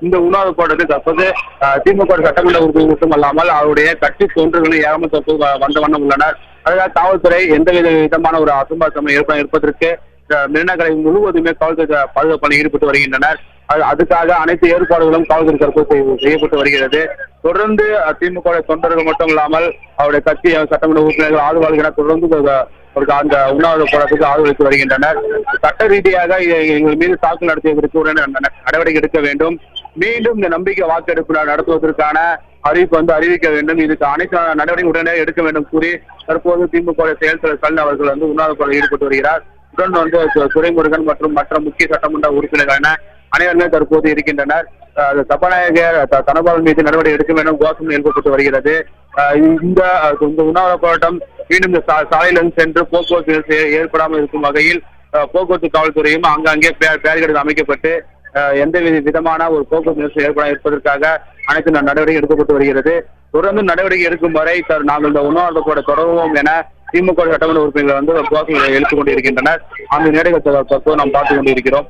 இந்த உண்ணாவிரத போராட்டத்தில் தற்போது திமுக சட்டமன்ற உறுப்பினர் மட்டுமல்லாமல் அவருடைய கட்சி தொண்டர்களும் ஏகம தற்போது வந்த வண்ணம் உள்ளனர். அதனால் காவல்துறை எந்தவித விதமான ஒரு அசம்பாவிதம் இருப்பதற்கு மெரினா முழுவதுமே காவல்துறை பாதுகாப்பு பணியில் ஈடுபட்டு வருகின்றனர். அதுக்காக அனைத்து ஏற்பாடுகளும் காவல்துறை தற்போது செய்யப்பட்டு வருகிறது. தொடர்ந்து திமுக தொண்டர்கள் மட்டும் இல்லாமல் அவருடைய கட்சி சட்டமன்ற உறுப்பினர்கள் ஆதரவாளர்கள் என தொடர்ந்து அந்த உண்ணாவிரத போராட்டத்துக்கு ஆதரவளித்து வருகின்றனர். சட்ட ரீதியாக எங்கள் மீது தாக்குதல் நடத்தியதற்கு உடனே நடவடிக்கை எடுக்க வேண்டும். மீண்டும் இந்த நம்பிக்கை வாக்கெடுப்பு நடத்துவதற்கான அறிவிப்பு அறிவிக்க வேண்டும். இதுக்கு அனைத்து நடவடிக்கை உடனே எடுக்க வேண்டும் கூறி தற்போது திமுக செயல் தலைவர் ஸ்டாலின் அவர்கள் உண்ணாவிரத போராட்டத்தில் ஈடுபட்டு வருகிறார். உடன் துரைமுருகன் மற்றும் மற்ற முக்கிய சட்டமன்ற உறுப்பினர்கள் அனைவருமே தற்போது இருக்கின்றனர். சபாநாயகர் தனபால் மீது நடவடிக்கை எடுக்க வேண்டும் கோஷம் எழுப்பப்பட்டு வருகிறது. இந்த உண்ணாவிரத போராட்டம் மீண்டும் இந்த சாலையிலிருந்து சென்று போக்குவரத்து ஏற்படாமல் இருக்கும் வகையில் போக்குவரத்து காவல்துறையும் அங்கங்கே பேரிகேடுகள் அமைக்கப்பட்டு எந்த விதமான ஒரு போக்குவரத்து நெரிசல் ஏற்படாமல் இருப்பதற்காக அனைத்து நடவடிக்கை எடுக்கப்பட்டு வருகிறது. தொடர்ந்து நடவடிக்கை எடுக்கும் வரை நாங்கள் இந்த உண்ணாவிரத போராட்டம் தொடருவோம் என திமுக சட்டமன்ற உறுப்பினர்கள் கோஷங்களை எழுப்பிக் கொண்டிருக்கின்றனர். அந்த நேரத்தை நாம் பார்த்துக் கொண்டிருக்கிறோம்.